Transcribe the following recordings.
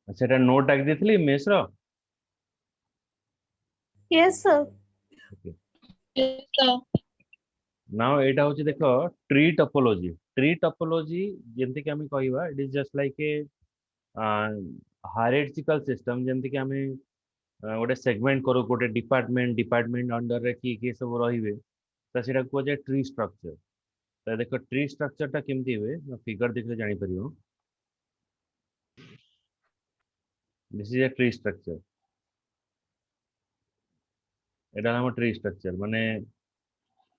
सेटा नोट टाक देथिली मेस रो। Yes, sir. Yes, sir. Now एटा होची देखो ट्री टोपोलॉजी। ट्री टोपोलॉजी जेंति कि हमें कहबा it is just like a hierarchical system जेंति कि हमें गोटे सेगमेंट करू गोटे डिपार्टमेंट डिपार्टमेंट अंडर रे की सब रहिबे तो सेटा को जे ट्री स्ट्रक्चर। तो देखो ट्री स्ट्रक्चर टा केमती हुए फिगर देखले जानि परियो। This is a tree structure. एटा हम ट्री स्ट्रक्चर माने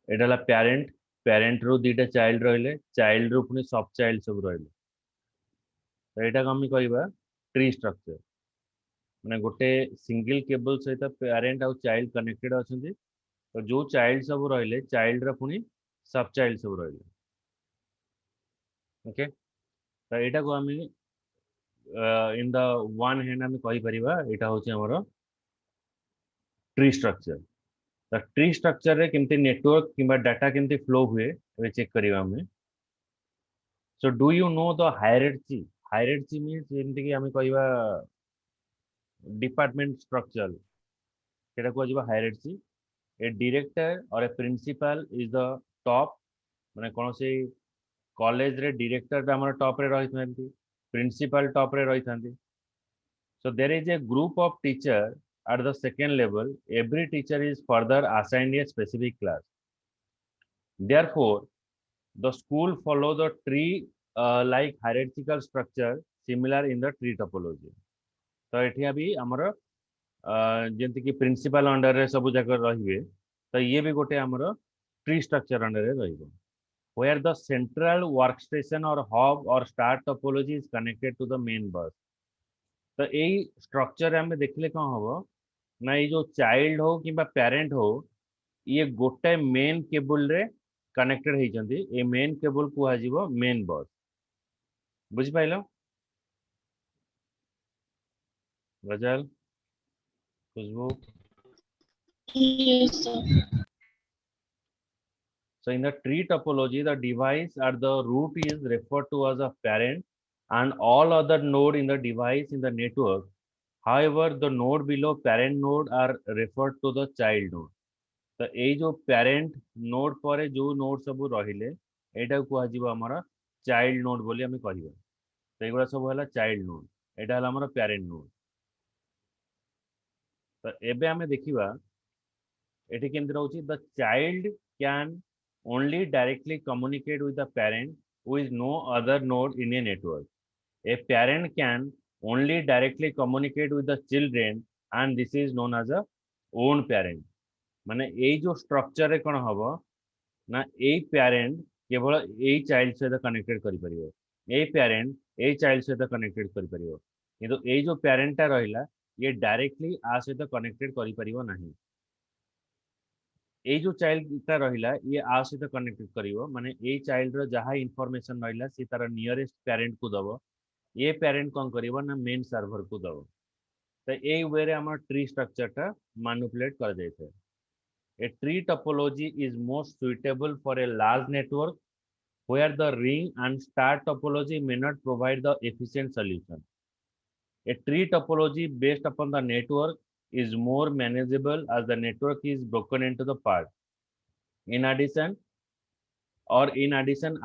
एटा ला पेरेंट पेरेंट रो दीटा चाइल्ड रहले चाइल्ड रो पुनी सब चाइल्ड सब रहले तो एटा हम कहबा ट्री स्ट्रक्चर। माने गोटे सिंगल केबल सहित पेरेंट आउ चाइल्ड कनेक्टेड अछंती तो जो चाइल्ड सब रहले चाइल्ड रा पुनी सब चाइल्ड सब रहले। ओके तो एटा को हम इन द वन हैंड हम कहि परिबा एटा होची हमर ट्री स्ट्रक्चर। तो ट्री स्ट्रक्चर रे केमती नेटवर्क किबा डाटा केमती फ्लो हुए ए चेक करिवा हमें। So do you know the hierarchy. Hierarchy means जेमती कि हम कहबा डिपार्टमेंट स्ट्रक्चर सेटा को जिबा हायरार्ची। ए डायरेक्टर और ए प्रिंसिपल इज द टॉप माने कोन से कॉलेज रे डायरेक्टर हमर टॉप रे रही थांती प्रिंसिपल टॉप रे रही थांती। So there is a group of teacher at the second level. Every teacher is further assigned a specific class. Therefore, the school follow the tree like hierarchical structure similar in the tree topology. तो एठी अभी हमर जेंति कि principal under रे सब जगह रहिबे तो ये भी गोटे हमर ट्री स्ट्रक्चर अंडर रे रहिबो where the central workstation or hub or star topology is connected to the main bus। तो यही स्ट्रक्चर हमें देखले कौन हम ना ये जो चाइल्ड हो कि पेरेंट हो ये गोटे मेन केबल रे कनेक्टेड होइचंती ए मेन केबल को आजीबो मेन बस। बुझ पाइलो गजल खुशबू। Yes, sir. So in the tree topology the device at the root is referred to as a parent and all other node in the device in the network, however the node below parent node are referred to the child node। तो ये जो parent node पर जो node सब रहिले एटा को आजीबो हमर child node बोली हमें कहबो। तो एगुड़ा सब हला चाइल्ड नोड एटा हला हमर पेरेंट नोड। तो एबे हमें देखिबा एठी केंद्र रहउची the child can only directly communicate with the parent who is no other node in a network. A parent can only directly communicate with the children and this is known as a own parent. माने ए जो structure रे कोन हबो ना a parent केवल a child सहित connected करि परिबो a parent a child सहित कनेक्टेड करि परिबो किंतु ए जो पेरेंटटा रहिला ये डायरेक्टली आ सहित कनेक्टेड करि परिबो नाही। ए जो चाइल्डटा रहिला ये आ सहित कनेक्टेड करिवो माने ए चाइल्ड रो जहा इंफॉर्मेशन रहिला से तार नियरेस्ट पेरेंट को दबो ये पेरेंट कोन करिवो ना मेन सर्वर को दबो। तो ए वे रे हमर ट्री स्ट्रक्चरटा मैनिपुलेट कर देथे। A tree topology is most suitable for a large network where the ring and star topology may not provide the efficient solution। A tree topology based upon the network is more manageable as the network is broken into the parts। In addition,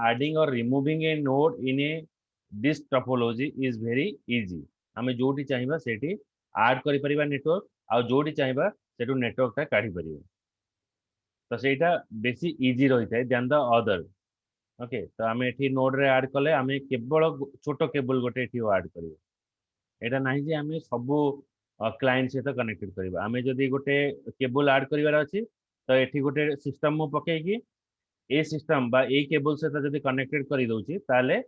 adding or removing a node in a this topology is very easy। हमें जोटी चाहिबा सेठी add करि परिबा network आ जोटी चाहिबा सेटू network ता काढी परिबा। तो सेटा बेसी easy रही है then the other. Okay तो आम ये नोड रे ऐड कले आम केवल छोट केबल गोटे ऐड कर एटा नहीं जे आम सब क्लाइंट सहित कनेक्टेड करबा। आम जदि गोटे केबल ऐड करिवार अछि तो एठी गोटे सिस्टम मु पकेकी ए सिस्टम बा ए केबल सहित जदि कनेक्टेड करि दउची ताले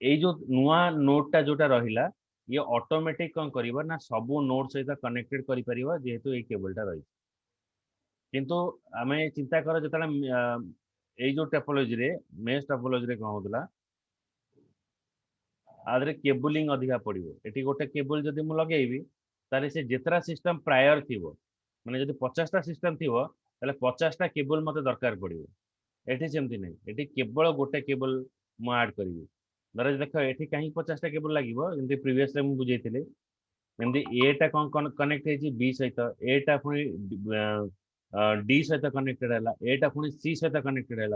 ए जो नुआ नोड जोटा रहिला ये ऑटोमेटिक कोन करबा ना सब नोड सहित कनेक्टेड करि परिबा जेहेतु ए केबलटा रही। किंतु आम चिंता कर जो ये जो टोपोलॉजी रे मेश टोपोलॉजी रे कौन होतला आदरे केबलिंग अधिका पड़ो। ये गोटे केबल जदि मु लगेबी ताले से जेतरा सिस्टम प्रायर थिवो माने जदि 50टा सिस्टम थिवो ताले 50टा केबल मते दरकार पड़ो। एठी सेमती नै एठी केवल गोटे केबल मु ऐड करिवि धर देख ये कहीं 50टा केबल लगे जमी प्रीवियस मुझे बुझेली एमती एटा कौन कनेक्ट है बी सहित एटा पुणी डी सहित कनेक्टेड है एटा पुणी सी सहित कनेक्टेड है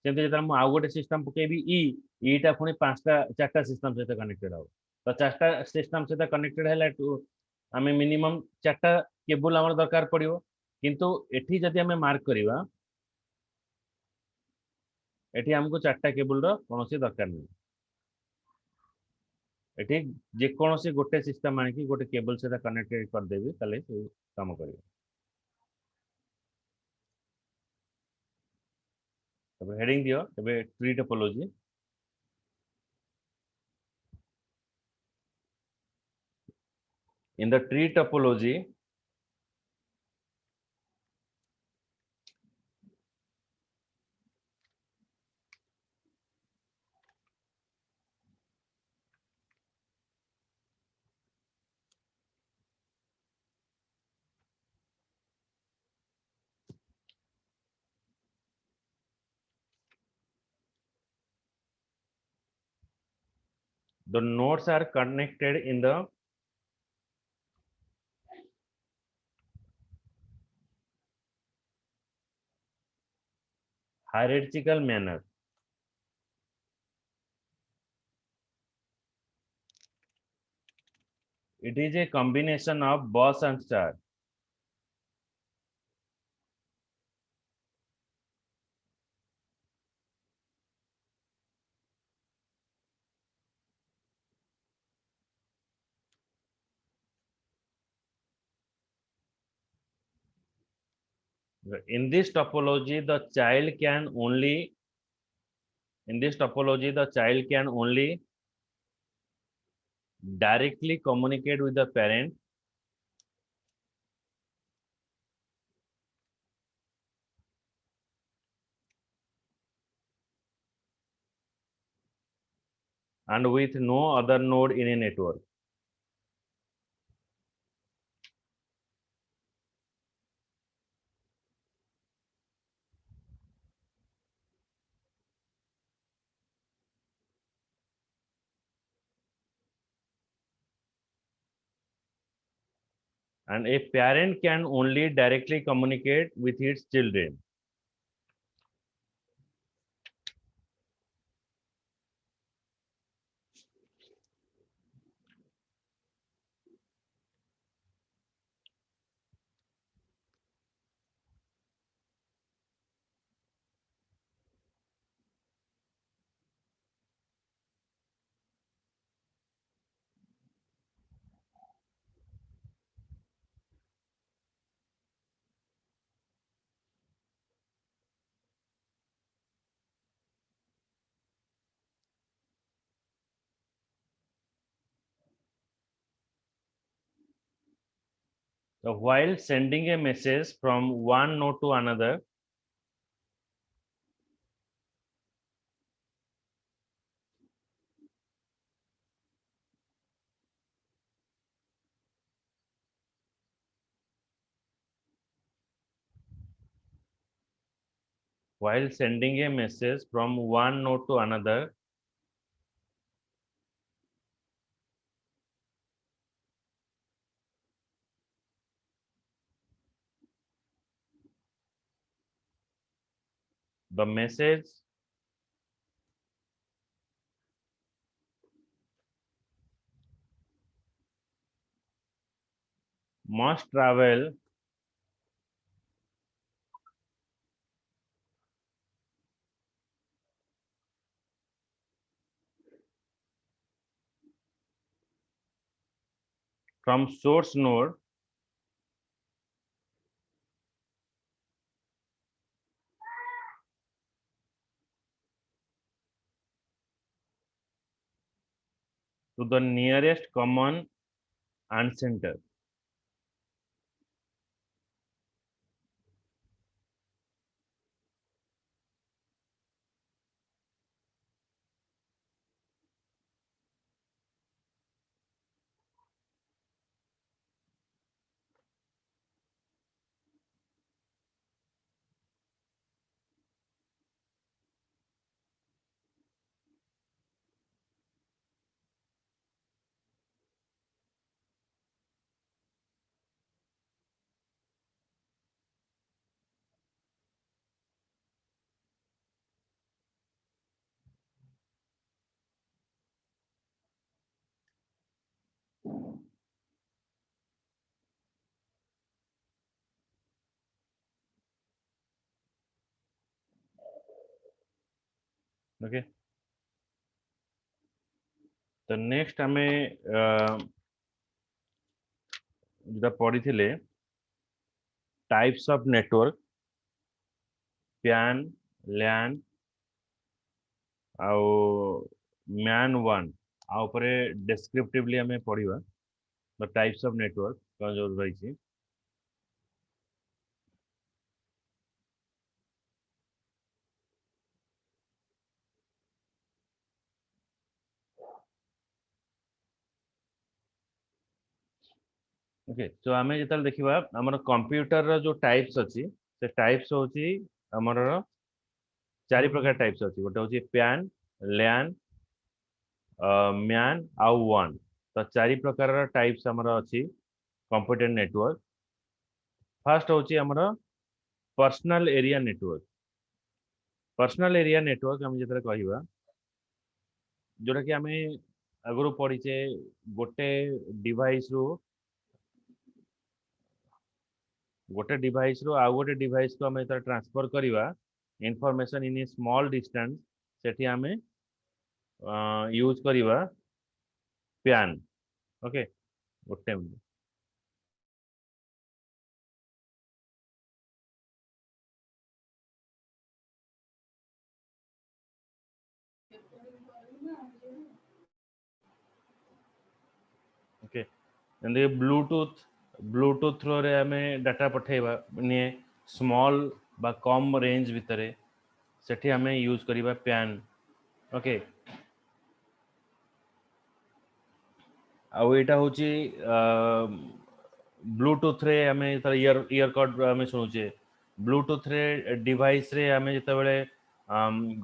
सेमती जो आउ गोटे सिस्टम पकेबी ईटा पुणी 5टा 4टा सिस्टम सहित कनेक्टेड हम तो 4टा सिस्टम सहित कनेक्टेड है आम मिनिमम 4टा केबल आम दरकार पड़ो किंतु एठी जदि आम मार्क करवा एठी हमको 4टा केबल कौन दरकार नहीं एठी जेकोसी गोटे सिस्टम आनिकी गोटे केबल से कनेक्टेड करदेवी ताले काम करियो तब हेडिंग दियो तब tree topology in the tree topology the nodes are connected in the hierarchical manner. It is a combination of bus and star. In this topology, the child can only directly communicate with the parent and with no other node in a network. And a parent can only directly communicate with its children. So while sending a message from one node to another, the message must travel from source node to the nearest common ancestor. Okay तो next आम जो पढ़ी types of network प्यान लैन आउ man one आउपरे डेस्क्रिप्टिवली आम पढ़ा the types of network कौन जो रही ओके तो आम जो देखा आम कंप्यूटर जो टाइप्स अच्छी से टाइप्स होची आमर चारि प्रकार टाइप्स अच्छी गोटे हूँ प्यान लैन मैन आउ वन तो चारि प्रकार टाइप्स आमर अच्छी कंप्यूटर नेटवर्क फर्स्ट हूँ आमर personal area network personal area network आम जो कहवा जोटा कि आम आगु पढ़ीचे गोटे डिवाइस रू आउ गोटे डिवाइस को आम ट्रांसफर करवा information in a small distance सेठी आम यूज करवा प्यान ओके गोटे minute okay Bluetooth Bluetooth through रे आम डाटा पठेबा माने स्मॉल बा कम रेंज भितर सेठी आम यूज करवा प्यान ओके आउ एटा होची ब्लूटूथ रे आम ईयर कड आम शुणुचे ब्लूटूथ रे डिवाइस रे आम जिते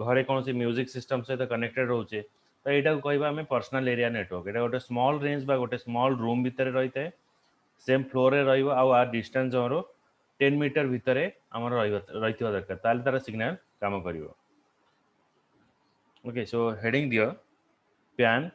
घरे कौन सी म्यूजिक सिस्टम सहित कनेक्टेड रोचे तो यहाँ कहवा आम पर्सनल एरिया नेटवर्क यहाँ गोटे स्मॉल रेंज बा गोटे स्मॉल रूम भितर रही है सेम फ्लोर रे रहिबो आउ आर डिस्टेंस हमरो 10 मीटर भितर हमरो रही दरकार ताले तार सिग्नल काम करिवो ओके सो हेडिंग दियो प्यान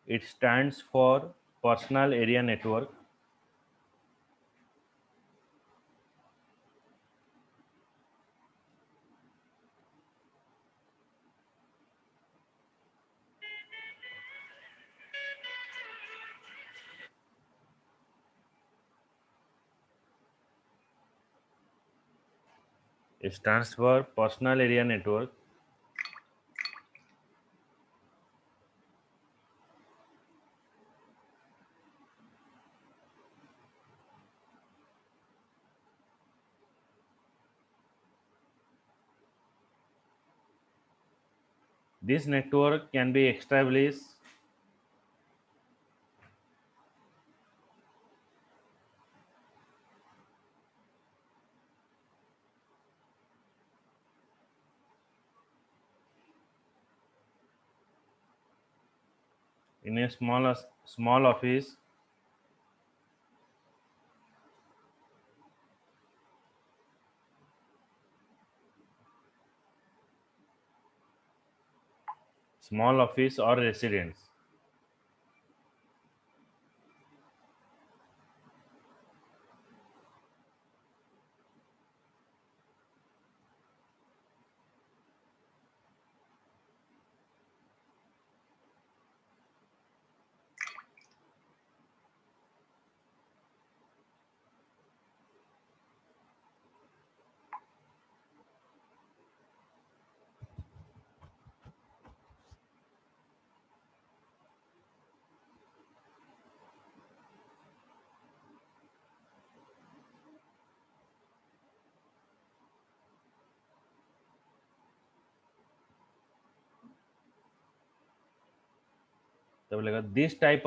it stands for personal area network it stands for personal area network this network can be established in a small office or residence तब लगा this type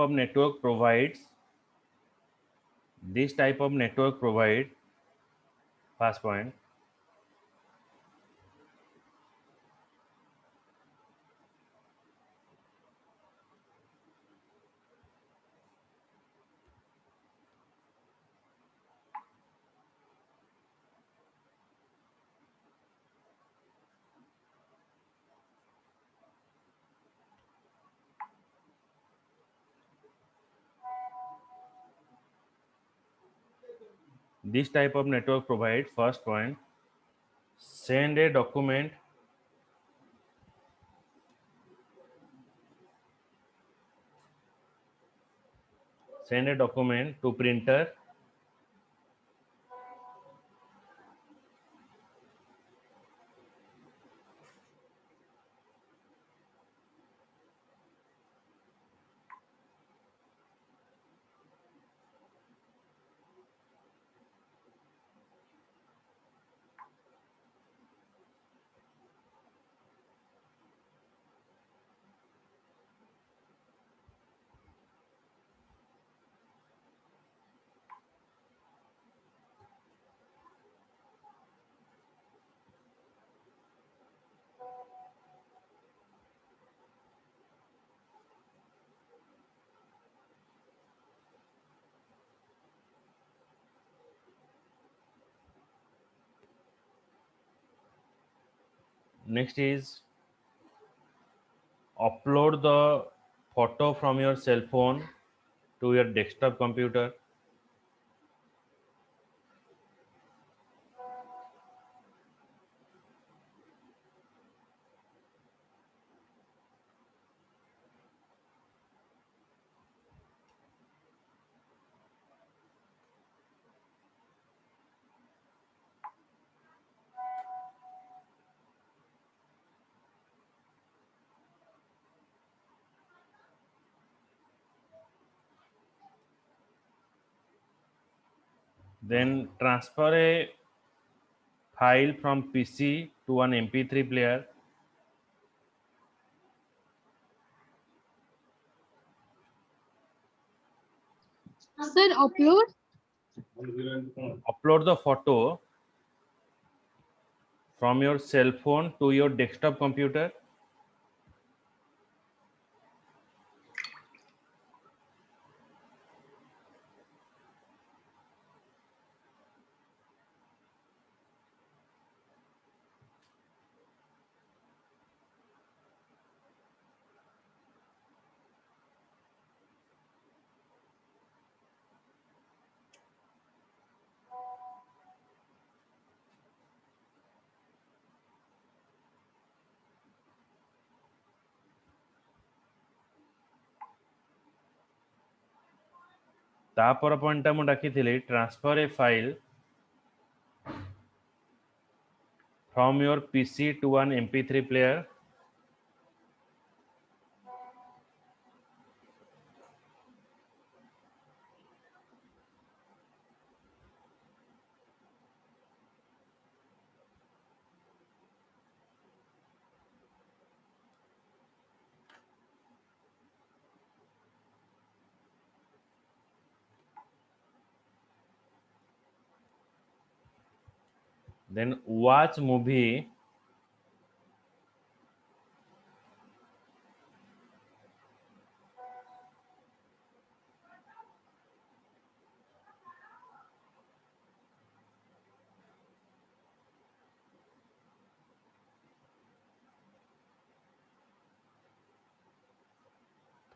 of network provide first point this type of network provide first point send a document to printer next is upload the photo from your cell phone to your desktop computer. Then transfer a file from PC to an MP3 player. Sir, upload. Upload the photo from your cell phone to your desktop computer. तापर point मु डाकिथिली transfer a file from your PC to an MP3 player. Then watch movie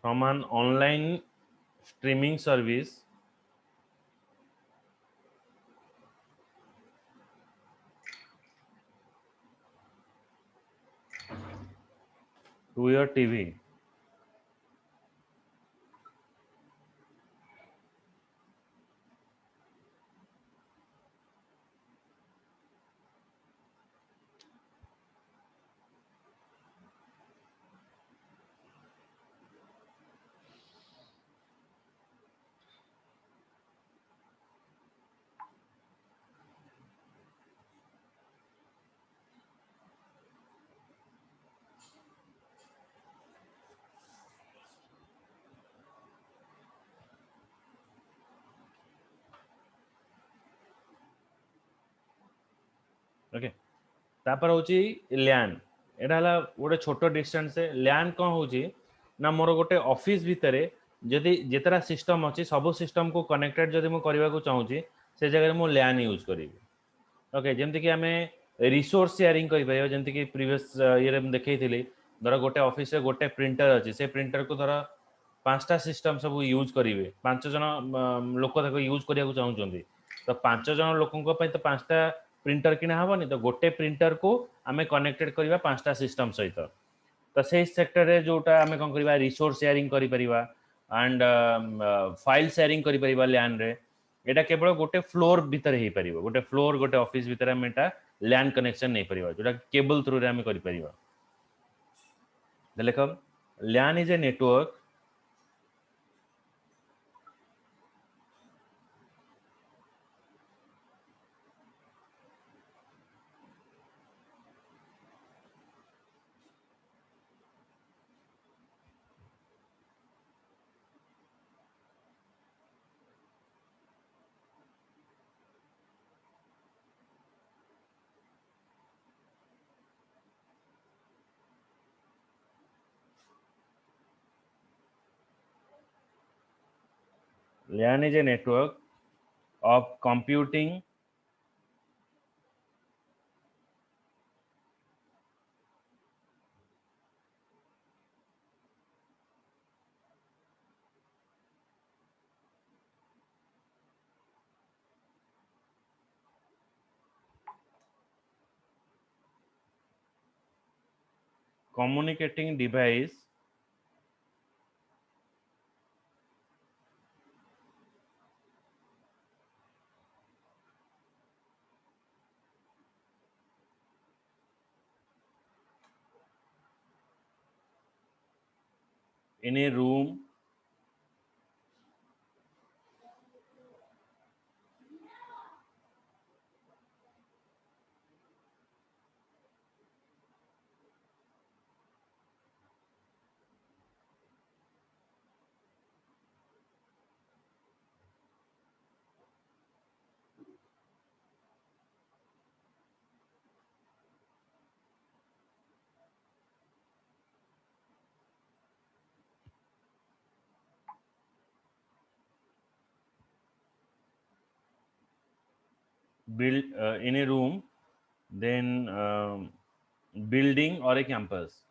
from an online streaming service to your TV. Okay तापर होची LAN एटा हला गोटे छोट distance LAN कोन होची ना मोर गोटे ऑफिस भितरे जदि जेतरा सिस्टम अछि सब सिस्टम को कनेक्टेड जदि मु करबा को चाहूची से जगह मु LAN यूज करिवि ओके जेमति कि हमें रिसोर्स शेयरिंग करि पाइबा जेमति कि प्रीवियस ईयर हम देखैथिली धर गोटे ऑफिस रे गोटे प्रिंटर अछि से प्रिंटर को धर पांचटा सिस्टम सब यूज करिवे पांच जन लोक ताको यूज करिया को चाहूचंदी तो 5 जन लोकंको पई तो 5टा प्रिंटर किना हबनी तो गोटे प्रिंटर को आमे कनेक्टेड करबा 5टा सिस्टम सहित तो से सेक्टर रे जोटा आमे कोन करबा रिसोर्स शेयरिंग करि परिबा एंड फाइल शेयरिंग करि परिबा लैन रे एटा केवल गोटे फ्लोर भीतर ही परिबो गोटे फ्लोर गोटे ऑफिस भीतर आमे एटा लैन कनेक्शन नहीं परिबा जोटा केबल थ्रू रे आमे करि परिबा देखो LAN is a network LAN is a network of computing communicating device in a room build in a room then building or a campus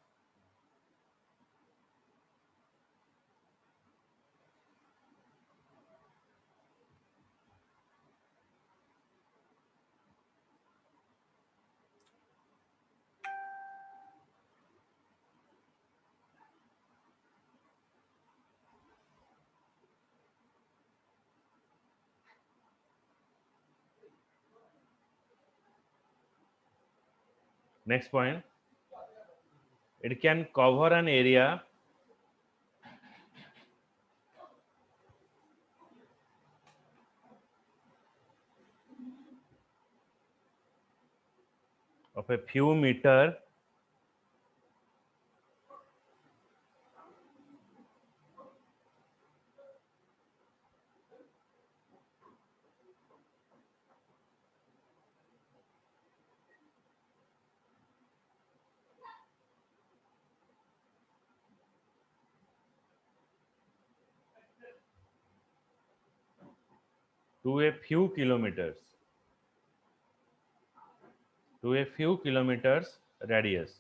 next point it can cover an area of a few meter to a few kilometers radius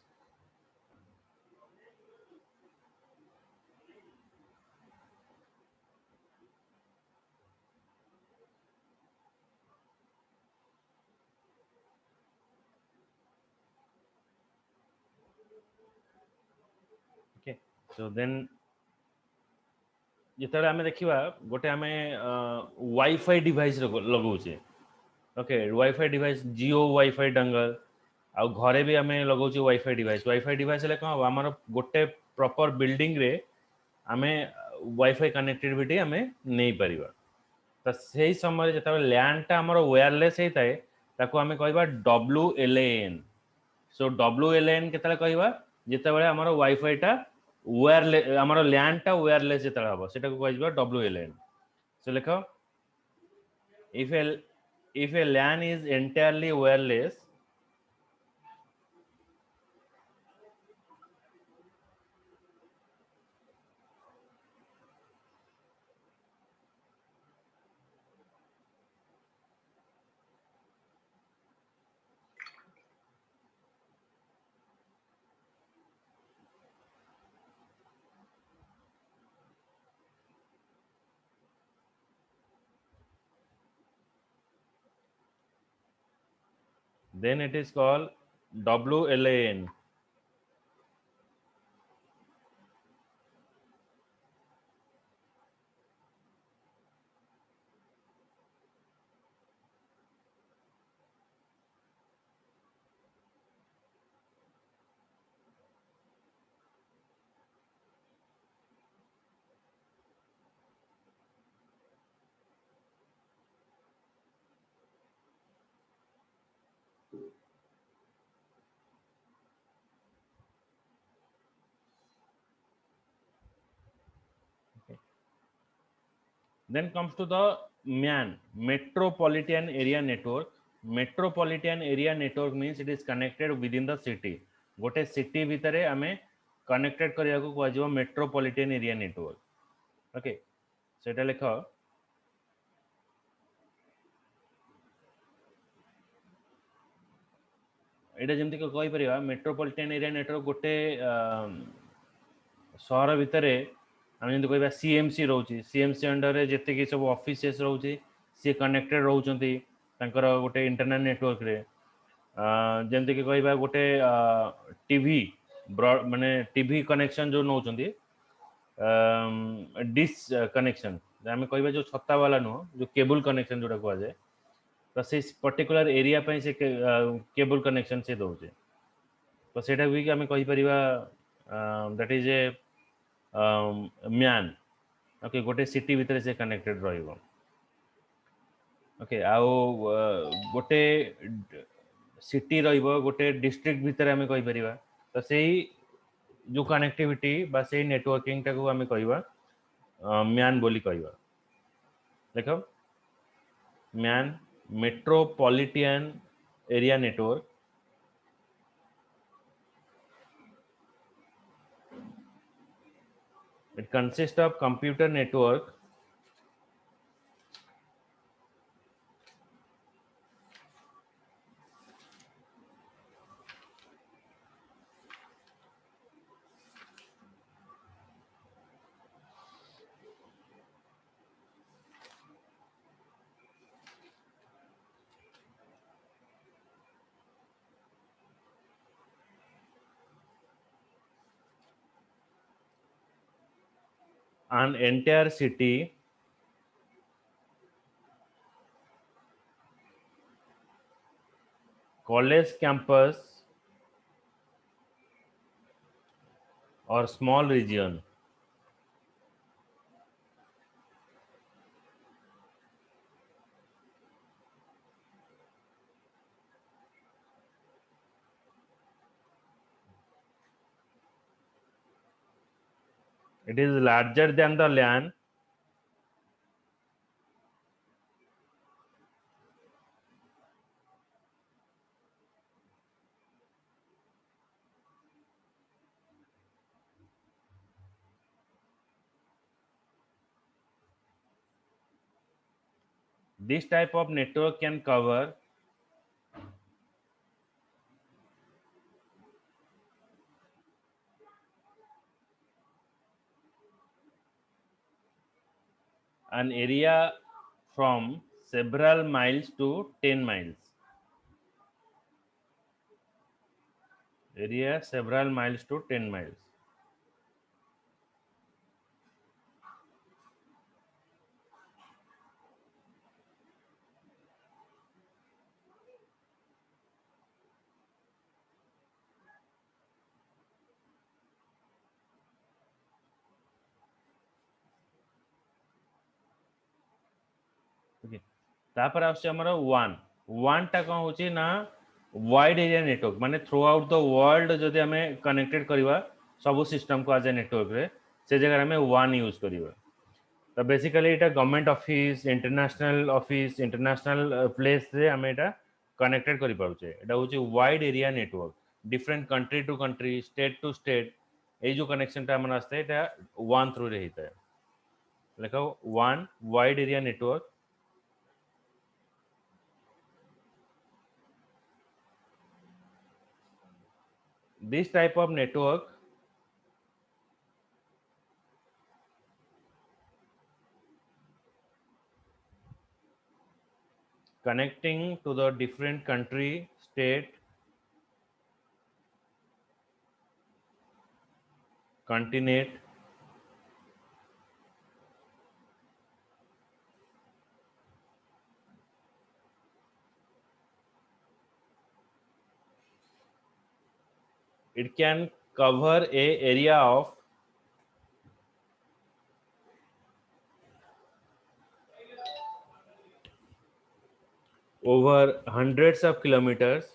okay so then ଯେତେବେଳେ ଆମେ ଦେଖିବା ଗୋଟେ ଆମେ wifi device ଲଗାଉଛେ okay wifi device Jio wifi dongle ଆଉ ଘରେ ବି ଆମେ ଲଗାଉଛୁ ୱାଇଫାଇ ଡିଭାଇସ୍ ହେଲେ କ'ଣ ହେବ ଆମର ଗୋଟେ ପ୍ରପର ବିଲ୍ଡିଂରେ ଆମେ ୱାଇଫାଇ କନେକ୍ଟିଭିଟି ଆମେ ନେଇପାରିବା ତ ସେଇ ସମୟରେ ଯେତେବେଳେ ଲ୍ୟାନ୍ଟା ଆମର ୱାୟାରଲେସ୍ ହେଇଥାଏ ତାକୁ ଆମେ କହିବା WLAN ସୋ WLAN କେତେବେଳେ କହିବା ଯେତେବେଳେ ଆମର ୱାଇଫାଇଟା ୱାୟାରଲେସ୍ ଆମର ଲ୍ୟାନ୍ଟା ୱାୟାରଲେସ୍ ଯେତେବେଳେ ହେବ ସେଟାକୁ କୁହାଯିବ WLAN ସୋ ଲେଖ if a LAN is entirely wireless then it is called WLAN. Then comes to the MAN, Metropolitan Area Network. Metropolitan Area Network means it is connected within the city. गोटे city भितरे आमे connected करिया को कुआ Metropolitan Area Network. Okay, सेटा लेख एटा जेमति को कहि परिबा मेट्रोपॉलिटन एरिया नेटवर्क गोटे सहर भितरे आम जमी कह सीएमसी रोचे सीएमसी अंडर जिते कि सब ऑफिसेस रोचे सी कनेक्टेड रोचंती गोटे इंटरनेट नेटवर्क रे जमती कि कह गोटे टीवी ब्रॉड माने टीवी कनेक्शन जो नौ डिश कनेक्शन आम कह जो छत्ता वाला नुह जो केबल कनेक्शन जोटा कह जाए तो से पर्टिकुलर एरिया पे से केबल कनेक्शन से दौचे तो सेटा भी आम कह दैट इज ए म्यान ओके गोटे सिटी भितर से कनेक्टेड रहिबो ओके आउ गोटे सिटी रहिबो गोटे डिस्ट्रिक्ट भितर आम कहि परिबा तो सेही जो कनेक्टिविटी बा सेही नेटवर्किंग टाको आम कहबा म्यान बोली कहबा देखो म्यान metropolitan area network it consists of computer network an entire city college campus or small region. It is larger than the LAN. This type of network can cover an area from several miles to 10 miles. Area several miles to 10 miles. Okay. तापर आउछि हमर one टा कोन होछि ना wide area network माने through out the world जदि हमें connected करबा सब सिस्टम को आज ए नेटवर्क रे से जगह हमें वन यूज करबा तो बेसिकली एटा गवर्नमेंट ऑफिस इंटरनेशनल प्लेस रे हमें एटा कनेक्टेड करि पाउछे एटा होछि wide area network different country to country state to state ए जो कनेक्शन टा हमन आस्ते एटा वन थ्रू रे हिता है लेखो वन wide area network this type of network connecting to the different country, state, continent, it can cover a area of over hundreds of kilometers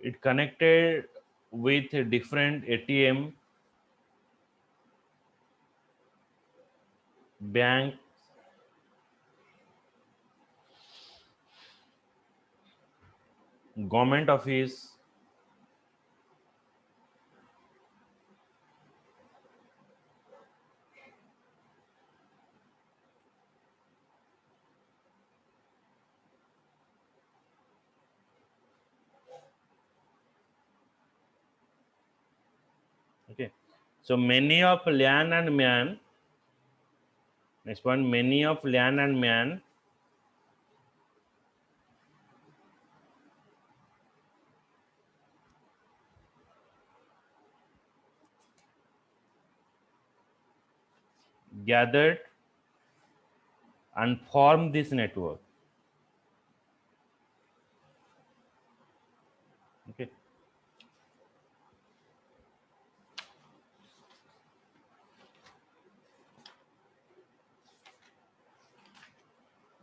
it connected with different ATM, bank, government office, okay. So many of land and man, next one, many of land and man gathered and formed this network, okay.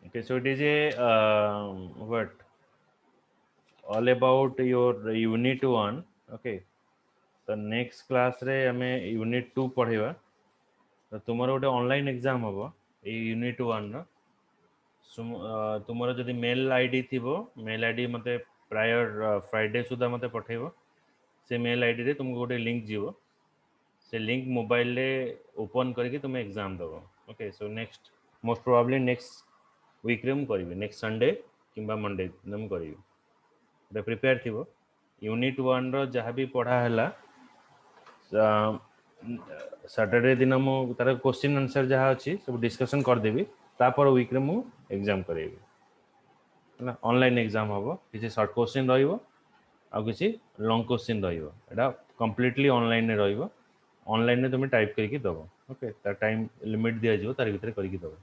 Okay, so it is a what, all about your unit 1, okay. तो next class रे हमें unit 2 पढ़ेबा तो तुमर गोटे online exam हबो a unit 1 रो तुमर जदि mail ID थिबो मेल आईडी मते प्रायर फ्राइडे सुधा मते पठेबो से मेल आईडी रे तुमको गोटे लिंक जीवो से लिंक मोबाइल रे ओपन करके तुम एग्जाम दबो okay so next most probably next week रे हम करिवे नेक्स्ट संडे किंबा मंडे हम करिवे प्रिपेयर थिबो यूनिट 1 रो जहाँ भी पढ़ा हला सैटरडे दिन मु तार क्वेश्चन आंसर जहाँ अच्छी सब डिस्कशन करदेवी तापर वीक रे मु एग्जाम करेबी है ऑनलाइन एग्जाम हम किसी शॉर्ट क्वेश्चन रहिबो आ किसी लॉन्ग क्वेश्चन रहिबो एटा कंप्लीटली ऑनलाइन रे रहिबो ऑनलाइन रे तुम टाइप करके दबो ओके तार टाइम लिमिट दिया जिवो तार भीतर करके दबो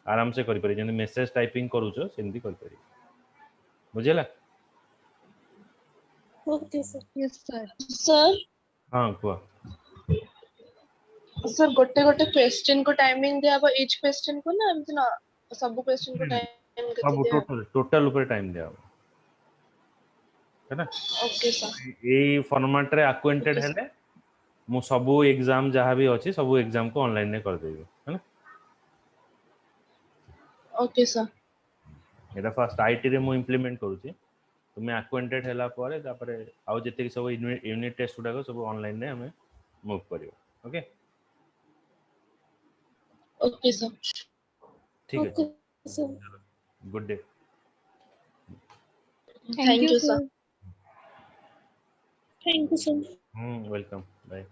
आराम से करि पारि जने मेसेज टाइपिंग करूछो सेमती करि पारि बुझेला okay sir Yes, sir. Sir हां कुआ सर गोटे गोटे क्वेश्चन को टाइमिंग दिया अब ईच क्वेश्चन को ना एमती ना सब क्वेश्चन को टाइम केते सब दिया टोटल ऊपर टाइम दिया है ना ओके सर ए फॉर्मेट रे अक्वेंटेड Okay, sir. हेले मु सबू एग्जाम जहाँ भी अच्छी सबू एग्जाम को ऑनलाइन में कर देबी है ना okay sir Etah first IT रे मु इंप्लीमेंट करूची तुमे अक्वेंटेड हैला पारे तापरे आउ जते सब यूनिट टेस्ट गुडा सब ऑनलाइन रे हमें मूव करियो ओके ओके सर ठीक है okay sir good day thank you sir. Sir thank you sir welcome bye